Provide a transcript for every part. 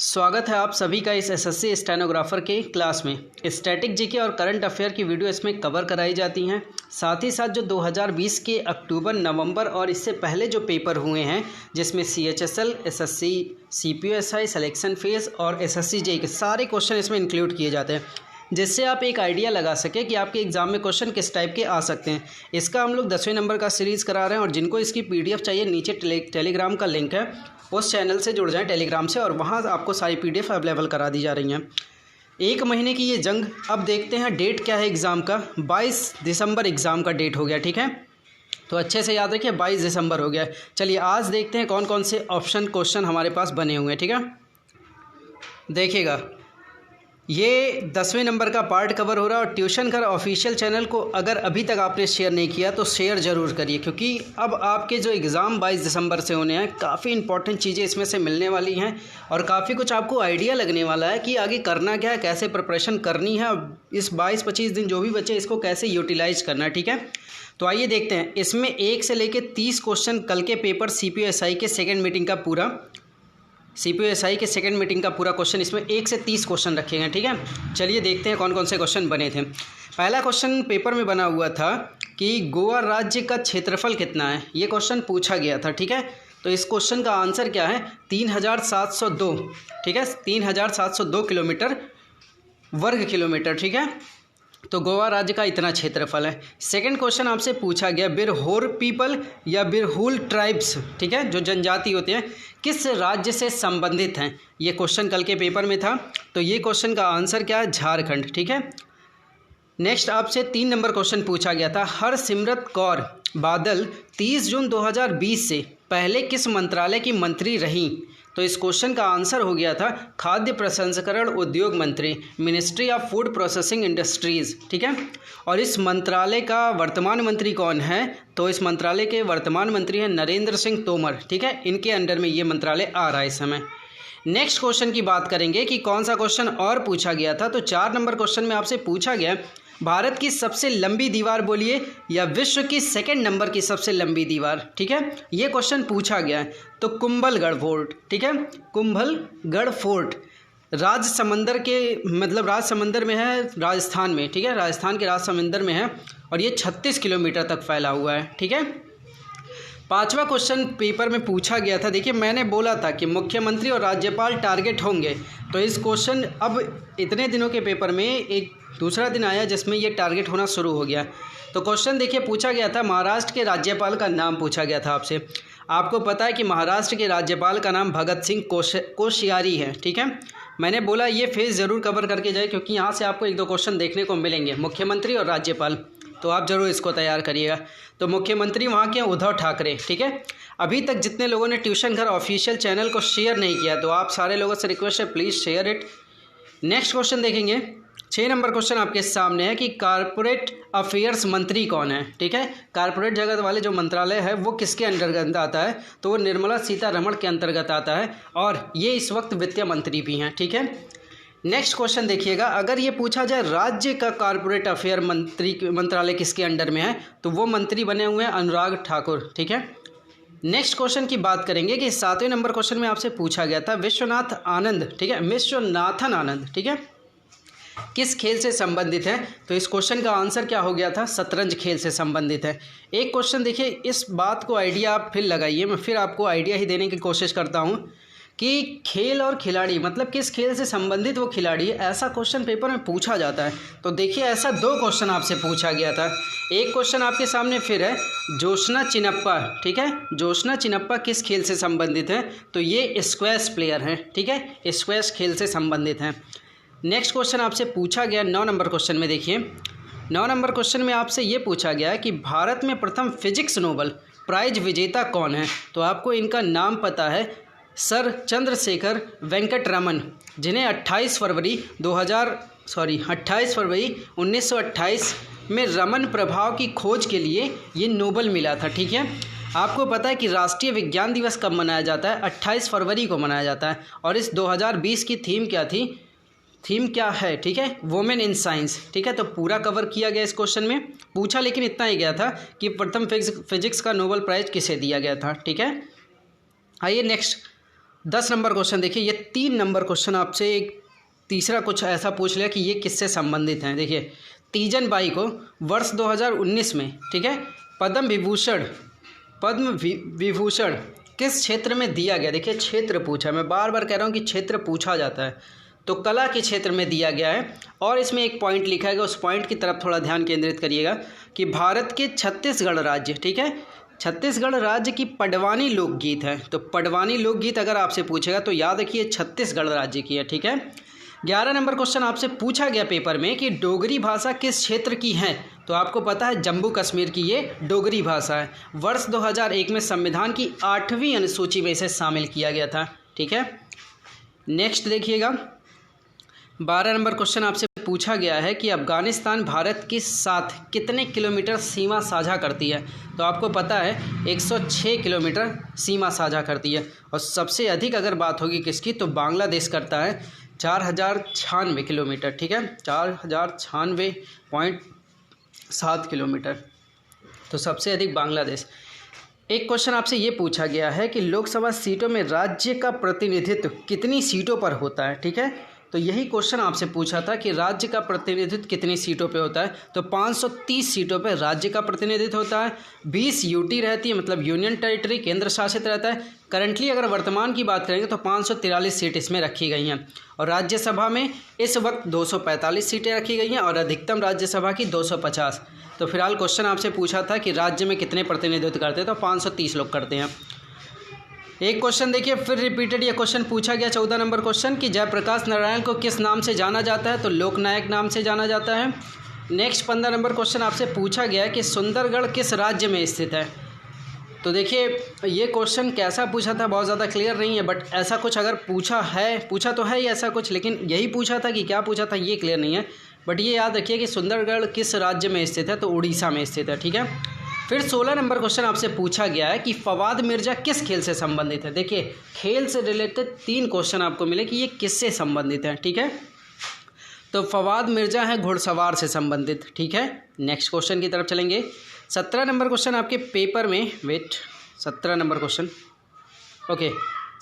स्वागत है आप सभी का इस एसएससी स्टेनोग्राफर के क्लास में। स्टैटिक जीके और करंट अफेयर की वीडियो इसमें कवर कराई जाती हैं। साथ ही साथ जो 2020 के अक्टूबर, नवंबर और इससे पहले जो पेपर हुए हैं जिसमें सीएचएसएल, एसएससी, सीपीएसआई, सिलेक्शन फेज और एसएससी जेईई के सारे क्वेश्चन इसमें इंक्लूड किए जाते हैं, जिससे आप एक आइडिया लगा सकें कि आपके एग्ज़ाम में क्वेश्चन किस टाइप के आ सकते हैं। इसका हम लोग 10वें नंबर का सीरीज़ करा रहे हैं और जिनको इसकी पीडीएफ चाहिए नीचे टेलीग्राम का लिंक है, उस चैनल से जुड़ जाएं टेलीग्राम से और वहाँ आपको सारी पीडीएफ अवेलेबल करा दी जा रही हैं। 1 महीने की ये जंग। अब देखते हैं डेट क्या है एग्ज़ाम का। 22 दिसंबर एग्ज़ाम का डेट हो गया, ठीक है, तो अच्छे से याद रखिए 22 दिसंबर हो गया। चलिए आज देखते हैं कौन कौन से ऑप्शन क्वेश्चन हमारे पास बने हुए हैं, ठीक है। देखिएगा ये 10वें नंबर का पार्ट कवर हो रहा है और ट्यूशन घर ऑफिशियल चैनल को अगर अभी तक आपने शेयर नहीं किया तो शेयर ज़रूर करिए, क्योंकि अब आपके जो एग्ज़ाम 22 दिसंबर से होने हैं काफ़ी इंपॉर्टेंट चीज़ें इसमें से मिलने वाली हैं और काफ़ी कुछ आपको आइडिया लगने वाला है कि आगे करना क्या है, कैसे प्रिपरेशन करनी है, इस 22-25 दिन जो भी बचे इसको कैसे यूटिलाइज़ करना है, ठीक है। तो आइए देखते हैं। इसमें 1 से लेकर 30 क्वेश्चन कल के पेपर सीपीएसआई के सेकेंड मीटिंग का पूरा क्वेश्चन इसमें 1 से 30 क्वेश्चन रखे गए, ठीक है। चलिए देखते हैं कौन कौन से क्वेश्चन बने थे। पहला क्वेश्चन पेपर में बना हुआ था कि गोवा राज्य का क्षेत्रफल कितना है, ये क्वेश्चन पूछा गया था, ठीक है। तो इस क्वेश्चन का आंसर क्या है, 3702, ठीक है, 3702 वर्ग किलोमीटर, ठीक है। तो गोवा राज्य का इतना क्षेत्रफल है। सेकंड क्वेश्चन आपसे पूछा गया बिरहोर पीपल या बिरहुल ट्राइब्स, ठीक है, जो जनजाति होते हैं, किस राज्य से संबंधित हैं। ये क्वेश्चन कल के पेपर में था, तो ये क्वेश्चन का आंसर क्या है, झारखंड, ठीक है। नेक्स्ट आपसे 3 नंबर क्वेश्चन पूछा गया था हरसिमरत कौर बादल 30 जून 2020 से पहले किस मंत्रालय की मंत्री रहीं। तो इस क्वेश्चन का आंसर हो गया था खाद्य प्रसंस्करण उद्योग मंत्री, ministry of food processing industries, ठीक है। और इस मंत्रालय का वर्तमान मंत्री कौन है, तो इस मंत्रालय के वर्तमान मंत्री हैं नरेंद्र सिंह तोमर, ठीक है। इनके अंडर में ये मंत्रालय आ रहा है इस समय। नेक्स्ट क्वेश्चन की बात करेंगे कि कौन सा क्वेश्चन और पूछा गया था। तो 4 नंबर क्वेश्चन में आपसे पूछा गया भारत की सबसे लंबी दीवार बोलिए या विश्व की सेकंड नंबर की सबसे लंबी दीवार, ठीक है, ये क्वेश्चन पूछा गया है। तो कुंभलगढ़ फोर्ट, ठीक है, कुंभलगढ़ फोर्ट राजसमंदर में है, राजस्थान में, ठीक है, राजस्थान के राजसमंदर में है और ये 36 किलोमीटर तक फैला हुआ है, ठीक है। 5वां क्वेश्चन पेपर में पूछा गया था। देखिए मैंने बोला था कि मुख्यमंत्री और राज्यपाल टारगेट होंगे, तो इस क्वेश्चन अब इतने दिनों के पेपर में एक दूसरा दिन आया जिसमें ये टारगेट होना शुरू हो गया। तो क्वेश्चन देखिए पूछा गया था महाराष्ट्र के राज्यपाल का नाम पूछा गया था आपसे। आपको पता है कि महाराष्ट्र के राज्यपाल का नाम भगत सिंह कोश्यारी है, ठीक है। मैंने बोला ये फेज ज़रूर कवर करके जाए क्योंकि यहाँ से आपको 1-2 क्वेश्चन देखने को मिलेंगे, मुख्यमंत्री और राज्यपाल, तो आप ज़रूर इसको तैयार करिएगा। तो मुख्यमंत्री वहाँ के उद्धव ठाकरे, ठीक है। अभी तक जितने लोगों ने ट्यूशन घर ऑफिशियल चैनल को शेयर नहीं किया तो आप सारे लोगों से रिक्वेस्ट है please share it. Next question देखेंगे। 6 नंबर क्वेश्चन आपके सामने है कि कारपोरेट अफेयर्स मंत्री कौन है, ठीक है। कारपोरेट जगत वाले जो मंत्रालय है वो किसके अंतर्गत आता है, तो वो निर्मला सीतारमण के अंतर्गत आता है और ये इस वक्त वित्त मंत्री भी हैं, ठीक है। नेक्स्ट क्वेश्चन देखिएगा, अगर ये पूछा जाए राज्य का कारपोरेट अफेयर मंत्रालय किसके अंडर में है, तो वो मंत्री बने हुए हैं अनुराग ठाकुर, ठीक है। नेक्स्ट क्वेश्चन की बात करेंगे कि 7वें नंबर क्वेश्चन में आपसे पूछा गया था विश्वनाथन आनंद, ठीक है, किस खेल से संबंधित है। तो इस क्वेश्चन का आंसर क्या हो गया था, शतरंज खेल से संबंधित है। एक क्वेश्चन देखिए, इस बात को आइडिया आप फिर लगाइए, मैं फिर आपको आइडिया ही देने की कोशिश करता हूँ कि खेल और खिलाड़ी मतलब किस खेल से संबंधित वो खिलाड़ी है, ऐसा क्वेश्चन पेपर में पूछा जाता है। तो देखिए ऐसा 2 क्वेश्चन आपसे पूछा गया था। एक क्वेश्चन आपके सामने फिर है जोशना चिनप्पा, ठीक है, जोशना चिनप्पा किस खेल से संबंधित है, तो ये स्क्वैश प्लेयर हैं, ठीक है, स्क्वैश खेल से संबंधित हैं। नेक्स्ट क्वेश्चन आपसे पूछा गया 9 नंबर क्वेश्चन में। देखिए 9 नंबर क्वेश्चन में आपसे ये पूछा गया कि भारत में प्रथम फिजिक्स नोबेल प्राइज विजेता कौन है। तो आपको इनका नाम पता है, सर चंद्रशेखर वेंकट रमन, जिन्हें 28 फरवरी 1928 में रमन प्रभाव की खोज के लिए ये नोबेल मिला था, ठीक है। आपको पता है कि राष्ट्रीय विज्ञान दिवस कब मनाया जाता है, 28 फरवरी को मनाया जाता है और इस 2020 की थीम क्या है, ठीक है, वुमेन इन साइंस, ठीक है। तो पूरा कवर किया गया इस क्वेश्चन में, पूछा लेकिन इतना ही गया था कि प्रथम फिजिक्स का नोबेल प्राइज़ किसे दिया गया था, ठीक है। आइए नेक्स्ट 10 नंबर क्वेश्चन देखिए, ये 3 नंबर क्वेश्चन आपसे एक तीसरा कुछ ऐसा पूछ लिया कि ये किससे संबंधित हैं। देखिए, तीजन बाई को वर्ष 2019 में, ठीक है, पद्म विभूषण किस क्षेत्र में दिया गया। देखिए, क्षेत्र पूछा, मैं बार बार कह रहा हूँ कि क्षेत्र पूछा जाता है, तो कला के क्षेत्र में दिया गया है। और इसमें एक पॉइंट लिखा गया, उस पॉइंट की तरफ थोड़ा ध्यान केंद्रित करिएगा कि भारत के छत्तीसगढ़ राज्य, ठीक है, छत्तीसगढ़ राज्य की पडवानी लोकगीत है। तो पडवानी लोकगीत अगर आपसे पूछेगा तो याद रखिए छत्तीसगढ़ राज्य की है, ठीक है। 11 नंबर क्वेश्चन आपसे पूछा गया पेपर में कि डोगरी भाषा किस क्षेत्र की है, तो आपको पता है जम्मू कश्मीर की ये डोगरी भाषा है। वर्ष 2001 में संविधान की 8वीं अनुसूची में इसे शामिल किया गया था, ठीक है। नेक्स्ट देखिएगा, 12 नंबर क्वेश्चन आपसे पूछा गया है कि अफगानिस्तान भारत के साथ कितने किलोमीटर सीमा साझा करती है, तो आपको पता है 106 किलोमीटर सीमा साझा करती है। और सबसे अधिक अगर बात होगी किसकी, तो बांग्लादेश करता है 4096 किलोमीटर, ठीक है, 4096.7 किलोमीटर, तो सबसे अधिक बांग्लादेश। एक क्वेश्चन आपसे ये पूछा गया है कि लोकसभा सीटों में राज्य का प्रतिनिधित्व कितनी सीटों पर होता है, ठीक है, तो यही क्वेश्चन आपसे पूछा था कि राज्य का प्रतिनिधित्व कितनी सीटों पे होता है, तो 530 सीटों पे राज्य का प्रतिनिधित्व होता है। 20 यूटी रहती है, मतलब यूनियन टेरिटरी, केंद्र शासित रहता है। करंटली अगर वर्तमान की बात करेंगे तो 543 सीट इसमें रखी गई हैं। और राज्यसभा में इस वक्त 245 सीटें रखी गई हैं और अधिकतम राज्यसभा की 250। तो फिलहाल क्वेश्चन आपसे पूछा था कि राज्य में कितने प्रतिनिधित्व करते हैं, तो 530 लोग करते हैं। एक क्वेश्चन देखिए फिर रिपीटेड ये क्वेश्चन पूछा गया, 14 नंबर क्वेश्चन कि जयप्रकाश नारायण को किस नाम से जाना जाता है, तो लोकनायक नाम से जाना जाता है। नेक्स्ट 15 नंबर क्वेश्चन आपसे पूछा गया है कि सुंदरगढ़ किस राज्य में स्थित है। तो देखिए ये क्वेश्चन कैसा पूछा था बहुत ज़्यादा क्लियर नहीं है, बट ऐसा कुछ अगर पूछा तो है ही ऐसा कुछ, लेकिन यही पूछा था कि क्या पूछा था ये क्लियर नहीं है। बट ये याद रखिए कि सुंदरगढ़ किस राज्य में स्थित है, तो उड़ीसा में स्थित है, ठीक है। फिर 16 नंबर क्वेश्चन आपसे पूछा गया है कि फवाद मिर्जा किस खेल से संबंधित है। देखिए खेल से रिलेटेड 3 क्वेश्चन आपको मिले कि ये किससे संबंधित है, ठीक है। तो फवाद मिर्जा है घुड़सवार से संबंधित, ठीक है। नेक्स्ट क्वेश्चन की तरफ चलेंगे। 17 नंबर क्वेश्चन आपके पेपर में 17 नंबर क्वेश्चन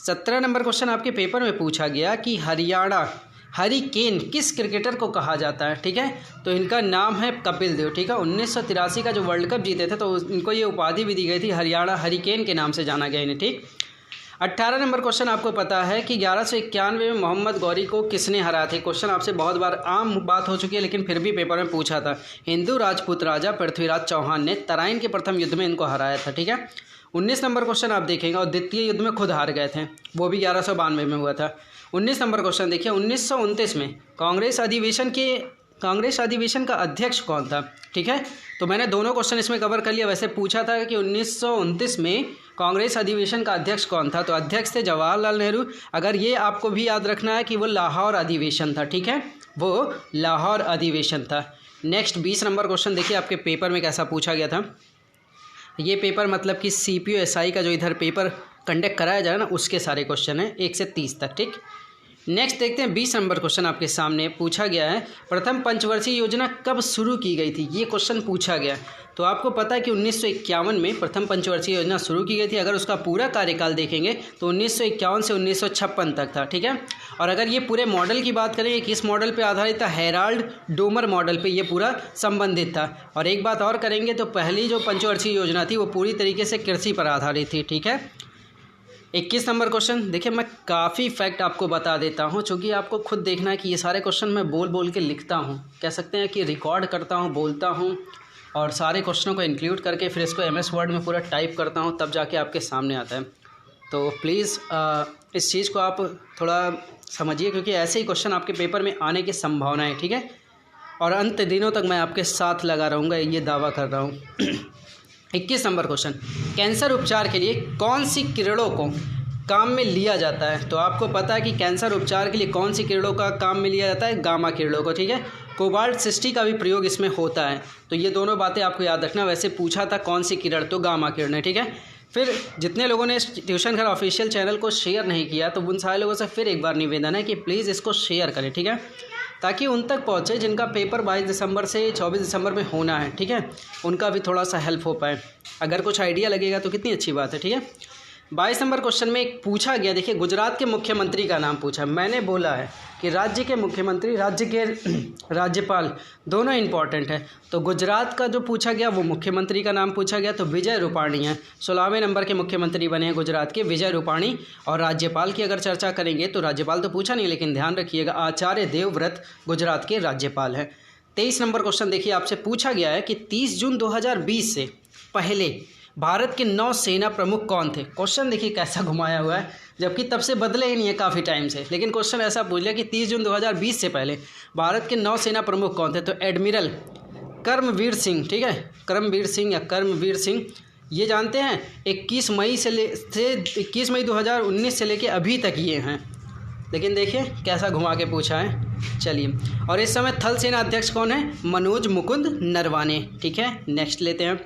17 नंबर क्वेश्चन आपके पेपर में पूछा गया कि हरियाणा हरिकेन किस क्रिकेटर को कहा जाता है, ठीक है। तो इनका नाम है कपिल देव, ठीक है। 1983 का जो वर्ल्ड कप जीते थे तो इनको ये उपाधि भी दी गई थी, हरियाणा हरिकेन के नाम से जाना गया इन्हें, ठीक। 18 नंबर क्वेश्चन आपको पता है कि 1191 में मोहम्मद गौरी को किसने हराया था। क्वेश्चन आपसे बहुत बार आम बात हो चुकी है, लेकिन फिर भी पेपर में पूछा था। हिंदू राजपूत राजा पृथ्वीराज चौहान ने तराइन के प्रथम युद्ध में इनको हराया था, ठीक है। 19 नंबर क्वेश्चन आप देखेंगे और द्वितीय युद्ध में खुद हार गए थे, वो भी 1192 में हुआ था। 19 नंबर क्वेश्चन देखिए 1929 में कांग्रेस अधिवेशन का अध्यक्ष कौन था, ठीक है। तो मैंने दोनों क्वेश्चन इसमें कवर कर लिया। वैसे पूछा था कि 1929 में कांग्रेस अधिवेशन का अध्यक्ष कौन था, तो अध्यक्ष थे जवाहरलाल नेहरू। अगर ये आपको भी याद रखना है कि वो लाहौर अधिवेशन था, ठीक है, वो लाहौर अधिवेशन था। नेक्स्ट 20 नंबर क्वेश्चन देखिए आपके पेपर में कैसा पूछा गया था। ये पेपर मतलब कि CPO SI का जो इधर पेपर कंडक्ट कराया जाए ना, उसके सारे क्वेश्चन हैं 1 से 30 तक, ठीक। नेक्स्ट देखते हैं 20 नंबर क्वेश्चन आपके सामने पूछा गया है प्रथम पंचवर्षीय योजना कब शुरू की गई थी, ये क्वेश्चन पूछा गया। तो आपको पता है कि 1951 में प्रथम पंचवर्षीय योजना शुरू की गई थी। अगर उसका पूरा कार्यकाल देखेंगे तो 1951 से 1956 तक था, ठीक है। और अगर ये पूरे मॉडल की बात करें, किस मॉडल पे आधारित था, हेराल्ड डोमर मॉडल पे ये पूरा संबंधित था। और एक बात और करेंगे तो पहली जो पंचवर्षीय योजना थी वो पूरी तरीके से कृषि पर आधारित थी, ठीक है। 21 नंबर क्वेश्चन देखिए मैं काफ़ी फैक्ट आपको बता देता हूँ, चूँकि आपको खुद देखना है कि ये सारे क्वेश्चन मैं बोल बोल के लिखता हूँ, कह सकते हैं कि रिकॉर्ड करता हूँ, बोलता हूँ और सारे क्वेश्चनों को इंक्लूड करके फिर इसको MS वर्ड में पूरा टाइप करता हूँ, तब जाके आपके सामने आता है। तो प्लीज़ इस चीज़ को आप थोड़ा समझिए, क्योंकि ऐसे ही क्वेश्चन आपके पेपर में आने की संभावना है, ठीक है। और अंत दिनों तक मैं आपके साथ लगा रहूँगा, ये दावा कर रहा हूँ। 21 नंबर क्वेश्चन कैंसर उपचार के लिए कौन सी किरणों को काम में लिया जाता है। तो आपको पता है कि कैंसर उपचार के लिए कौन सी किरणों का काम में लिया जाता है, गामा किरणों को, ठीक है। कोबाल्ट 60 का भी प्रयोग इसमें होता है। तो ये दोनों बातें आपको याद रखना। वैसे पूछा था कौन सी किरण, तो गामा किरणें, ठीक है। फिर जितने लोगों ने इस ट्यूशन घर ऑफिशियल चैनल को शेयर नहीं किया, तो उन सारे लोगों से फिर एक बार निवेदन है कि प्लीज़ इसको शेयर करें, ठीक है, ताकि उन तक पहुँचे जिनका पेपर 22 दिसंबर से 24 दिसंबर में होना है, ठीक है। उनका भी थोड़ा सा हेल्प हो पाए। अगर कुछ आइडिया लगेगा तो कितनी अच्छी बात है, ठीक है। 22 नंबर क्वेश्चन में एक पूछा गया, देखिए गुजरात के मुख्यमंत्री का नाम पूछा। मैंने बोला है कि राज्य के मुख्यमंत्री, राज्य के राज्यपाल दोनों इंपॉर्टेंट है। तो गुजरात का जो पूछा गया वो मुख्यमंत्री का नाम पूछा गया, तो विजय रूपाणी है। 16वें नंबर के मुख्यमंत्री बने हैं गुजरात के विजय रूपाणी। और राज्यपाल की अगर चर्चा करेंगे तो राज्यपाल तो पूछा नहीं, लेकिन ध्यान रखिएगा आचार्य देवव्रत गुजरात के राज्यपाल हैं। 23 नंबर क्वेश्चन देखिए आपसे पूछा गया है कि 30 जून 2020 से पहले भारत के 9 सेना प्रमुख कौन थे। क्वेश्चन देखिए कैसा घुमाया हुआ है, जबकि तब से बदले ही नहीं है काफ़ी टाइम से, लेकिन क्वेश्चन ऐसा पूछ लिया कि 30 जून 2020 से पहले भारत के 9 सेना प्रमुख कौन थे। तो एडमिरल कर्मवीर सिंह, ठीक है, कर्मवीर सिंह या कर्मवीर सिंह, ये जानते हैं 21 मई 2019 से लेके अभी तक ये हैं। लेकिन देखिए कैसा घुमा के पूछा है। चलिए, और इस समय थल सेना अध्यक्ष कौन है, मनोज मुकुंद नरवाने, ठीक है। नेक्स्ट लेते हैं।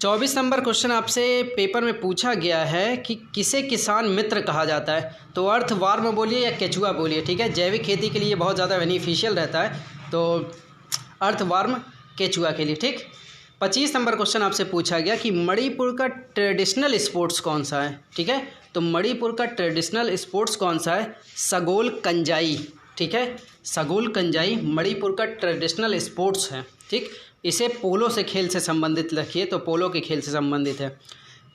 24 नंबर क्वेश्चन आपसे पेपर में पूछा गया है कि किसे किसान मित्र कहा जाता है। तो अर्थवार्म बोलिए या केचुआ बोलिए, ठीक है। जैविक खेती के लिए बहुत ज़्यादा बेनिफिशियल रहता है, तो अर्थवार्म केचुआ के लिए, ठीक। 25 नंबर क्वेश्चन आपसे पूछा गया कि मणिपुर का ट्रेडिशनल स्पोर्ट्स कौन सा है, ठीक है। तो मणिपुर का ट्रेडिशनल स्पोर्ट्स कौन सा है, सगोल कंजाई, ठीक है। सगोल कंजाई मणिपुर का ट्रेडिशनल स्पोर्ट्स है, ठीक। इसे पोलो से खेल से संबंधित रखिए, तो पोलो के खेल से संबंधित है।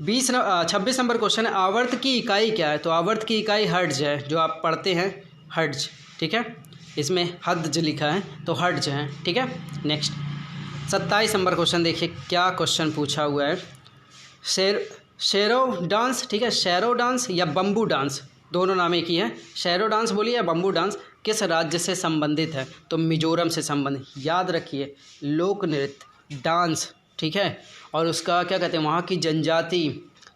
26 नंबर क्वेश्चन है आवर्त की इकाई क्या है। तो आवर्त की इकाई हर्ट्ज है, जो आप पढ़ते हैं हर्ट्ज, ठीक है। इसमें हर्ट्ज लिखा है तो हर्ट्ज है, ठीक है। नेक्स्ट 27 नंबर क्वेश्चन देखिए क्या क्वेश्चन पूछा हुआ है। शेरो डांस, ठीक है, शेरो डांस या बम्बू डांस, दोनों नाम एक ही है। शेरो डांस बोलिए या बम्बू डांस किस राज्य से संबंधित है। तो मिजोरम से संबंधित। याद रखिए लोक नृत्य डांस, ठीक है, और उसका क्या कहते हैं वहाँ की जनजाति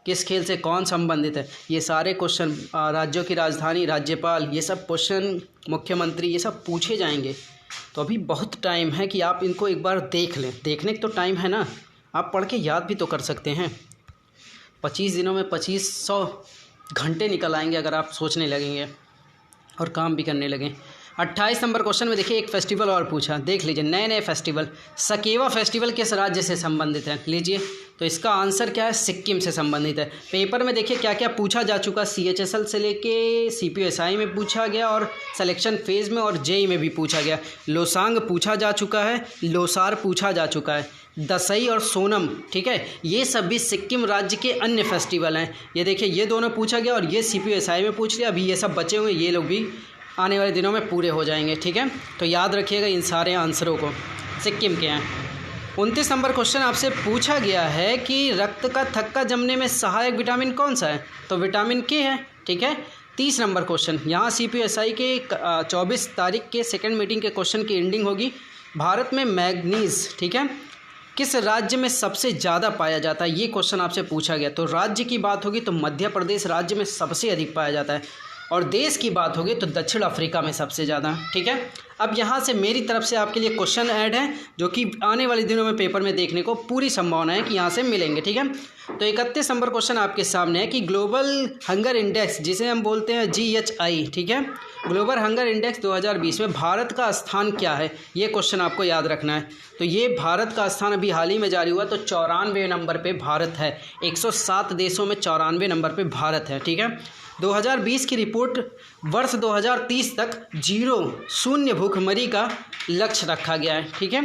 किस खेल से कौन संबंधित है। ये सारे क्वेश्चन, राज्यों की राजधानी, राज्यपाल, ये सब क्वेश्चन, मुख्यमंत्री, ये सब पूछे जाएंगे। तो अभी बहुत टाइम है कि आप इनको एक बार देख लें। देखने का तो टाइम है ना, आप पढ़ के याद भी तो कर सकते हैं। 25 दिनों में 2500 घंटे निकल आएंगे अगर आप सोचने लगेंगे और काम भी करने लगें। 28 नंबर क्वेश्चन में देखिए एक फेस्टिवल और पूछा, देख लीजिए नए नए फेस्टिवल। सकेवा फेस्टिवल किस राज्य से संबंधित है, लीजिए। तो इसका आंसर क्या है, सिक्किम से संबंधित है। पेपर में देखिए क्या क्या पूछा जा चुका, CHSL से लेके CPSI में पूछा गया और सिलेक्शन फेज़ में और JEE में भी पूछा गया। लोसांग पूछा जा चुका है, लोसार पूछा जा चुका है, दसई और सोनम, ठीक है, ये सभी सिक्किम राज्य के अन्य फेस्टिवल हैं। ये देखिए ये दोनों पूछा गया और ये CPSI में पूछ लिया। अभी ये सब बचे हुए, ये लोग भी आने वाले दिनों में पूरे हो जाएंगे, ठीक है। तो याद रखिएगा इन सारे आंसरों को, सिक्किम के हैं। 29 नंबर क्वेश्चन आपसे पूछा गया है कि रक्त का थक्का जमने में सहायक विटामिन कौन सा है। तो विटामिन K है, ठीक है। 30 नंबर क्वेश्चन, यहाँ CPSI के 24 तारीख के सेकंड मीटिंग के क्वेश्चन की एंडिंग होगी। भारत में मैग्नीज, ठीक है, किस राज्य में सबसे ज़्यादा पाया जाता है, ये क्वेश्चन आपसे पूछा गया। तो राज्य की बात होगी तो मध्य प्रदेश राज्य में सबसे अधिक पाया जाता है, और देश की बात होगी तो दक्षिण अफ्रीका में सबसे ज़्यादा, ठीक है। अब यहाँ से मेरी तरफ से आपके लिए क्वेश्चन ऐड है जो कि आने वाले दिनों में पेपर में देखने को पूरी संभावना है कि यहाँ से मिलेंगे, ठीक है। तो 31 नंबर क्वेश्चन आपके सामने है कि ग्लोबल हंगर इंडेक्स, जिसे हम बोलते हैं GHI, ठीक है, ग्लोबल हंगर इंडेक्स 2020 में भारत का स्थान क्या है, ये क्वेश्चन आपको याद रखना है। तो ये भारत का स्थान अभी हाल ही में जारी हुआ, तो 94वें नंबर पे भारत है। 107 देशों में 94वें नंबर पे भारत है, ठीक है। 2020 की रिपोर्ट वर्ष 2030 तक 0 भूखमरी का लक्ष्य रखा गया है, ठीक है,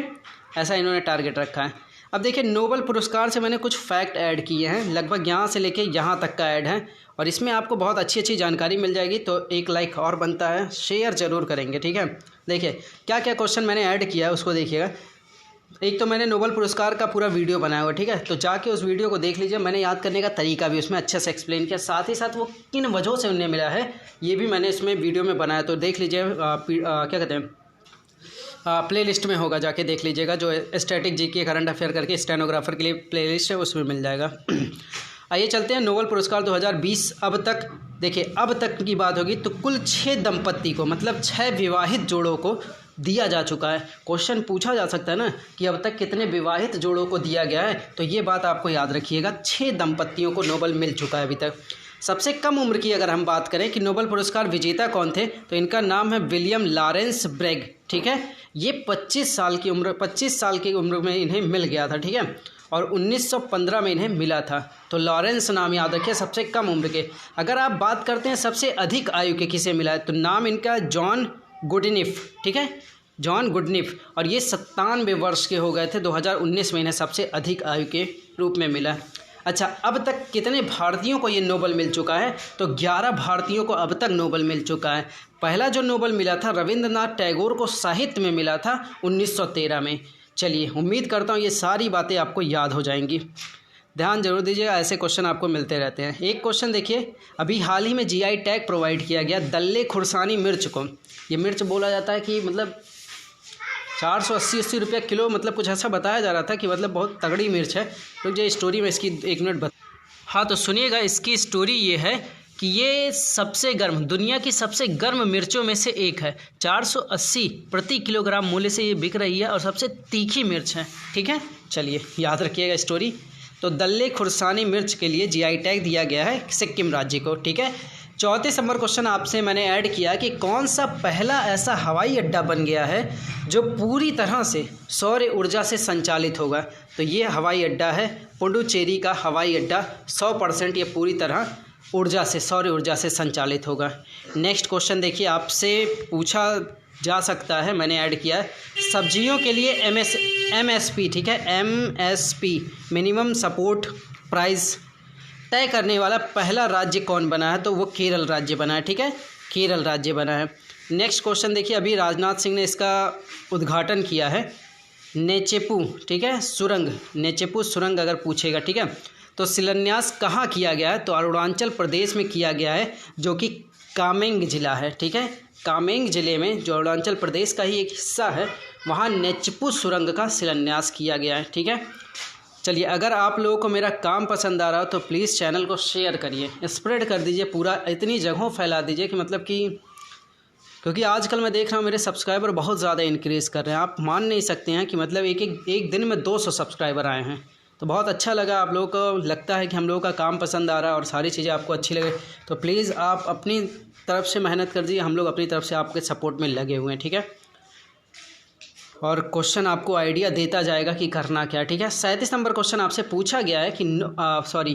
ऐसा इन्होंने टारगेट रखा है। अब देखिए नोबेल पुरस्कार से मैंने कुछ फैक्ट ऐड किए हैं, लगभग यहाँ से लेके यहाँ तक का ऐड है, और इसमें आपको बहुत अच्छी अच्छी जानकारी मिल जाएगी। तो एक लाइक और बनता है, शेयर ज़रूर करेंगे, ठीक है। देखिए क्या क्या क्वेश्चन मैंने ऐड किया है उसको देखिएगा। एक तो मैंने नोबेल पुरस्कार का पूरा वीडियो बनाया हुआ, ठीक है, तो जाके उस वीडियो को देख लीजिए। मैंने याद करने का तरीका भी उसमें अच्छे से एक्सप्लेन किया, साथ ही साथ वो किन वजहों से उन्हें मिला है ये भी मैंने इसमें वीडियो में बनाया। तो देख लीजिए, क्या कहते हैं, प्लेलिस्ट में होगा, जाके देख लीजिएगा। जो स्टैटिक GK करंट अफेयर करके स्टेनोग्राफर के लिए प्लेलिस्ट है उसमें मिल जाएगा। आइए चलते हैं नोबेल पुरस्कार 2020। अब तक देखिए, अब तक की बात होगी तो कुल 6 दंपत्ति को, मतलब 6 विवाहित जोड़ों को दिया जा चुका है। क्वेश्चन पूछा जा सकता है ना कि अब तक कितने विवाहित जोड़ों को दिया गया है, तो ये बात आपको याद रखिएगा। 6 दंपत्तियों को नोबेल मिल चुका है अभी तक। सबसे कम उम्र की अगर हम बात करें कि नोबेल पुरस्कार विजेता कौन थे, तो इनका नाम है विलियम लॉरेंस ब्रेग, ठीक है। ये 25 साल की उम्र में इन्हें मिल गया था, ठीक है। और 1915 में इन्हें मिला था। तो लॉरेंस नाम याद रखिए, सबसे कम उम्र के। अगर आप बात करते हैं सबसे अधिक आयु के किसे मिला है, तो नाम इनका जॉन गुडनिफ, ठीक है, जॉन गुडनिफ, और ये 97 वर्ष के हो गए थे। 2019 में इन्हें सबसे अधिक आयु के रूप में मिला। अच्छा, अब तक कितने भारतीयों को ये नोबेल मिल चुका है, तो 11 भारतीयों को अब तक नोबेल मिल चुका है। पहला जो नोबेल मिला था रविंद्रनाथ टैगोर को साहित्य में मिला था 1913 में। चलिए, उम्मीद करता हूँ ये सारी बातें आपको याद हो जाएंगी। ध्यान जरूर दीजिएगा, ऐसे क्वेश्चन आपको मिलते रहते हैं। एक क्वेश्चन देखिए, अभी हाल ही में जीआई टैग प्रोवाइड किया गया दल्ले खुरसानी मिर्च को। ये मिर्च बोला जाता है कि मतलब 480 रुपये किलो, मतलब कुछ ऐसा बताया जा रहा था कि मतलब बहुत तगड़ी मिर्च है। तो ये स्टोरी में इसकी 1 मिनट हाँ, तो सुनिएगा, इसकी स्टोरी ये है कि ये सबसे गर्म, दुनिया की सबसे गर्म मिर्चों में से एक है। 480 प्रति किलोग्राम मूल्य से ये बिक रही है और सबसे तीखी मिर्च है, ठीक है। चलिए, याद रखिएगा स्टोरी। तो दल्ले खुरसानी मिर्च के लिए जीआई टैग दिया गया है सिक्किम राज्य को, ठीक है। 34 नंबर क्वेश्चन आपसे मैंने ऐड किया कि कौन सा पहला ऐसा हवाई अड्डा बन गया है जो पूरी तरह से सौर ऊर्जा से संचालित होगा। तो ये हवाई अड्डा है पुडुचेरी का हवाई अड्डा, 100% ये पूरी तरह ऊर्जा से, सौर ऊर्जा से संचालित होगा। नेक्स्ट क्वेश्चन देखिए, आपसे पूछा जा सकता है, मैंने ऐड किया है सब्जियों के लिए MSP, ठीक है, MSP मिनिमम सपोर्ट प्राइस तय करने वाला पहला राज्य कौन बना है, तो वो केरल राज्य बना है, ठीक है, केरल राज्य बना है। नेक्स्ट क्वेश्चन देखिए, अभी राजनाथ सिंह ने इसका उद्घाटन किया है, नेचेपू, ठीक है, सुरंग, नेचेपू सुरंग अगर पूछेगा, ठीक है, तो शिलान्यास कहाँ किया गया है, तो अरुणाचल प्रदेश में किया गया है, जो कि कामेंग जिला है, ठीक है, कामेंग जिले में, जो अरुणाचल प्रदेश का ही एक हिस्सा है, वहाँ नेचेपू सुरंग का शिलान्यास किया गया है, ठीक है। चलिए, अगर आप लोगों को मेरा काम पसंद आ रहा हो तो प्लीज़ चैनल को शेयर करिए, स्प्रेड कर दीजिए, पूरा इतनी जगहों फैला दीजिए कि मतलब कि, क्योंकि आजकल मैं देख रहा हूँ मेरे सब्सक्राइबर बहुत ज़्यादा इंक्रीज़ कर रहे हैं। आप मान नहीं सकते हैं कि मतलब एक दिन में 200 सब्सक्राइबर आए हैं। तो बहुत अच्छा लगा, आप लोगों को लगता है कि हम लोगों का काम पसंद आ रहा है और सारी चीज़ें आपको अच्छी लगे, तो प्लीज़ आप अपनी तरफ से मेहनत कर दीजिए, हम लोग अपनी तरफ से आपके सपोर्ट में लगे हुए हैं, ठीक है। और क्वेश्चन आपको आइडिया देता जाएगा कि करना क्या, ठीक है। 37 नंबर क्वेश्चन आपसे पूछा गया है कि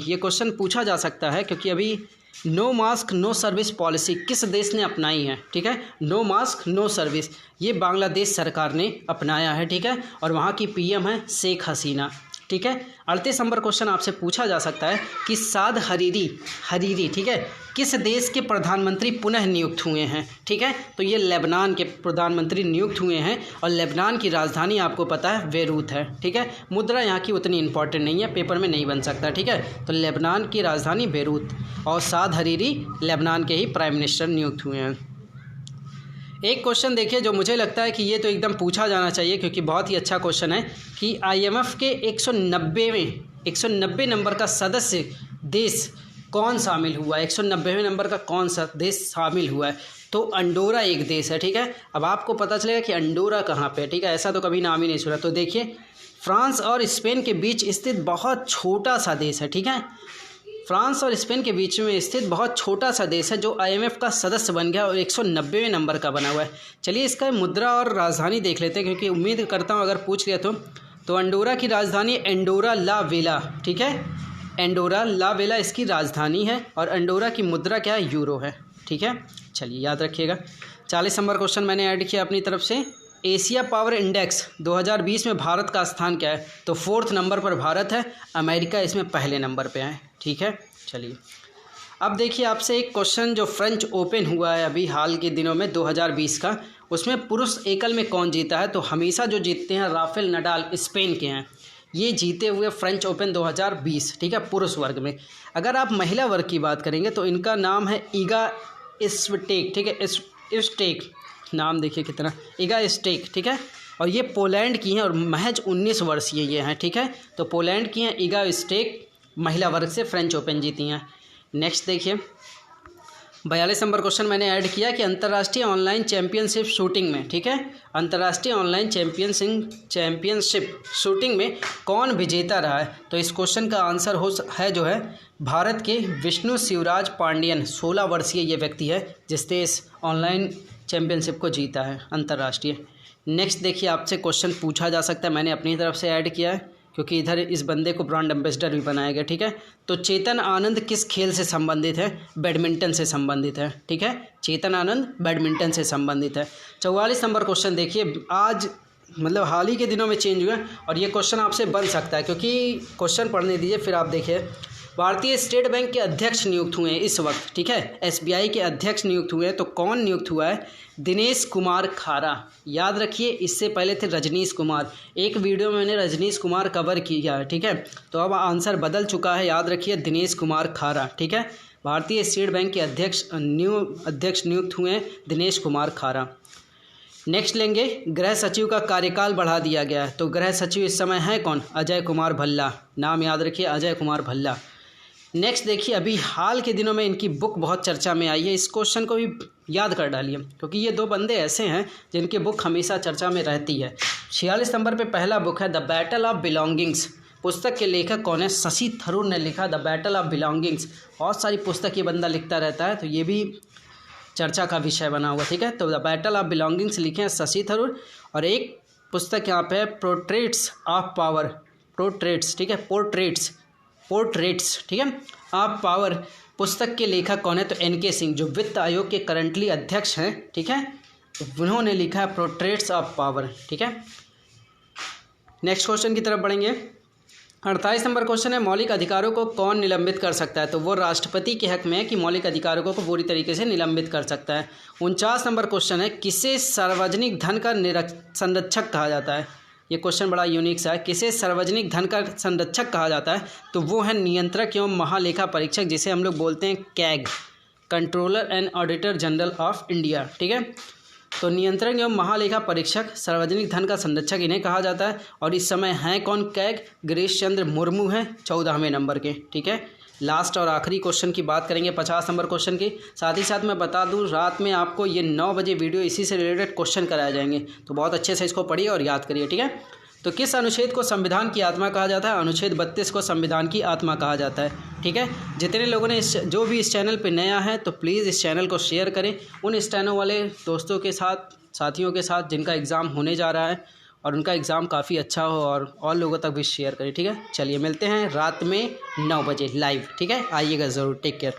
ये क्वेश्चन पूछा जा सकता है क्योंकि अभी no mask no service policy किस देश ने अपनाई है, ठीक है। नो मास्क नो सर्विस ये बांग्लादेश सरकार ने अपनाया है, ठीक है, और वहाँ की PM है शेख हसीना, ठीक है। 38 नंबर क्वेश्चन आपसे पूछा जा सकता है कि साद हरीरी, ठीक है, किस देश के प्रधानमंत्री पुनः नियुक्त हुए हैं, ठीक है, तो ये लेबनान के प्रधानमंत्री नियुक्त हुए हैं और लेबनान की राजधानी आपको पता है बेरूत है, ठीक है। मुद्रा यहाँ की उतनी इंपॉर्टेंट नहीं है, पेपर में नहीं बन सकता, ठीक है। तो लेबनान की राजधानी बेरूत, और साद हरीरी लेबनान के ही प्राइम मिनिस्टर नियुक्त हुए हैं। एक क्वेश्चन देखिए जो मुझे लगता है कि ये तो एकदम पूछा जाना चाहिए क्योंकि बहुत ही अच्छा क्वेश्चन है कि IMF के 190वें नंबर का सदस्य देश कौन शामिल हुआ है, 190वें नंबर का कौन सा देश शामिल हुआ है, तो अंडोरा एक देश है, ठीक है। अब आपको पता चलेगा कि अंडोरा कहाँ पे है, ठीक है, ऐसा तो कभी नाम ही नहीं सुना। तो देखिए, फ्रांस और स्पेन के बीच स्थित बहुत छोटा सा देश है, ठीक है, फ्रांस और स्पेन के बीच में स्थित बहुत छोटा सा देश है जो IMF का सदस्य बन गया और 190वें नंबर का बना हुआ है। चलिए, इसका मुद्रा और राजधानी देख लेते हैं क्योंकि उम्मीद करता हूँ अगर पूछ लिया तो अंडोरा की राजधानी एंडोरा ला वेला, ठीक है, एंडोरा ला वेला इसकी राजधानी है और अंडोरा की मुद्रा क्या है, यूरो है, ठीक है। चलिए, याद रखिएगा। 40 नंबर क्वेश्चन मैंने ऐड किया अपनी तरफ से, एशिया पावर इंडेक्स 2020 में भारत का स्थान क्या है, तो 4th नंबर पर भारत है, अमेरिका इसमें पहले नंबर पे है, ठीक है। चलिए, अब देखिए आपसे एक क्वेश्चन, जो फ्रेंच ओपन हुआ है अभी हाल के दिनों में 2020 का, उसमें पुरुष एकल में कौन जीता है, तो हमेशा जो जीतते हैं राफेल नडाल स्पेन के हैं, ये जीते हुए फ्रेंच ओपन 2020, ठीक है, पुरुष वर्ग में। अगर आप महिला वर्ग की बात करेंगे तो इनका नाम है ईगा स्विटेक, ठीक है, स्टेक, नाम देखिए कितना, ईगा स्टेक, ठीक है, और ये पोलैंड की हैं और महज 19 वर्षीय ये हैं, ठीक है। तो पोलैंड की हैं ईगा स्टेक, महिला वर्ग से फ्रेंच ओपन जीती हैं। नेक्स्ट देखिए, 42 नंबर क्वेश्चन मैंने ऐड किया कि अंतर्राष्ट्रीय ऑनलाइन चैंपियनशिप शूटिंग में, ठीक है, अंतर्राष्ट्रीय ऑनलाइन चैंपियनशिप शूटिंग में कौन विजेता रहा है, तो इस क्वेश्चन का आंसर है जो है भारत के विष्णु शिवराज पांडियन, 16 वर्षीय ये व्यक्ति है जिसने इस ऑनलाइन चैंपियनशिप को जीता है अंतर्राष्ट्रीय। नेक्स्ट देखिए, आपसे क्वेश्चन पूछा जा सकता है, मैंने अपनी तरफ से ऐड किया है क्योंकि इधर इस बंदे को ब्रांड एम्बेसडर भी बनाया गया, ठीक है। तो चेतन आनंद किस खेल से संबंधित है? बैडमिंटन से संबंधित है, ठीक है। चेतन आनंद बैडमिंटन से संबंधित है। 44 नंबर क्वेश्चन देखिए, आज मतलब हाल ही के दिनों में चेंज हुआ है और ये क्वेश्चन आपसे बन सकता है, क्योंकि क्वेश्चन पढ़ने दीजिए फिर आप देखिए। भारतीय स्टेट बैंक के अध्यक्ष नियुक्त हुए हैं इस वक्त, ठीक है। एसबीआई के अध्यक्ष नियुक्त हुए हैं, तो कौन नियुक्त हुआ है? दिनेश कुमार खारा। याद रखिए, इससे पहले थे रजनीश कुमार। एक वीडियो में मैंने रजनीश कुमार कवर किया है, ठीक है। तो अब आंसर बदल चुका है, याद रखिए दिनेश कुमार खारा, ठीक है। भारतीय स्टेट बैंक के अध्यक्ष नियुक्त हुए हैं दिनेश कुमार खारा। नेक्स्ट लेंगे, गृह सचिव का कार्यकाल बढ़ा दिया गया है। तो गृह सचिव इस समय है कौन? अजय कुमार भल्ला। नाम याद रखिए, अजय कुमार भल्ला। नेक्स्ट देखिए, अभी हाल के दिनों में इनकी बुक बहुत चर्चा में आई है, इस क्वेश्चन को भी याद कर डालिए, क्योंकि ये दो बंदे ऐसे हैं जिनकी बुक हमेशा चर्चा में रहती है। 46 नंबर पे पहला बुक है द बैटल ऑफ बिलोंगिंग्स। पुस्तक के लेखक कौन है? शशि थरूर ने लिखा द बैटल ऑफ बिलोंगिंग्स। बहुत सारी पुस्तक ये बंदा लिखता रहता है, तो ये भी चर्चा का विषय बना हुआ, ठीक है। तो द बैटल ऑफ बिलोंगिंग्स लिखे हैं शशि थरूर। और एक पुस्तक यहाँ पे है पोर्ट्रेट्स ऑफ पावर। पोर्ट्रेट्स, ठीक है, पोर्ट्रेट्स, ठीक है, ऑफ पावर। पुस्तक के लेखक कौन है? तो एनके सिंह, जो वित्त आयोग के करंटली अध्यक्ष हैं, ठीक है। तो उन्होंने लिखा है पोर्ट्रेट्स ऑफ पावर, ठीक है। नेक्स्ट क्वेश्चन की तरफ बढ़ेंगे। 48 नंबर क्वेश्चन है, मौलिक अधिकारों को कौन निलंबित कर सकता है? तो वो राष्ट्रपति के हक में है कि मौलिक अधिकारों को पूरी तरीके से निलंबित कर सकता है। 49 नंबर क्वेश्चन है, किसे सार्वजनिक धन का संरक्षक कहा जाता है? ये क्वेश्चन बड़ा यूनिक सा है। किसे सार्वजनिक धन का संरक्षक कहा जाता है? तो वो है नियंत्रक एवं महालेखा परीक्षक, जिसे हम लोग बोलते हैं CAG, controller and auditor general of India, ठीक है। तो नियंत्रक एवं महालेखा परीक्षक, सार्वजनिक धन का संरक्षक, इन्हें कहा जाता है। और इस समय हैं कौन? कैग गिरीश चंद्र मुर्मू हैं 14वें नंबर के, ठीक है। लास्ट और आखिरी क्वेश्चन की बात करेंगे 50 नंबर क्वेश्चन की। साथ ही साथ मैं बता दूं, रात में आपको ये 9 बजे वीडियो इसी से रिलेटेड क्वेश्चन कराए जाएंगे, तो बहुत अच्छे से इसको पढ़िए और याद करिए, ठीक है। तो किस अनुच्छेद को संविधान की आत्मा कहा जाता है? अनुच्छेद 32 को संविधान की आत्मा कहा जाता है, ठीक है। जितने लोगों ने जो भी इस चैनल पर नया है, तो प्लीज़ इस चैनल को शेयर करें उन स्टेनो वाले दोस्तों के साथ, साथियों के साथ जिनका एग्ज़ाम होने जा रहा है और उनका एग्ज़ाम काफ़ी अच्छा हो, और लोगों तक भी शेयर करें, ठीक है। चलिए मिलते हैं रात में 9 बजे लाइव, ठीक है। आइएगा ज़रूर। Take care.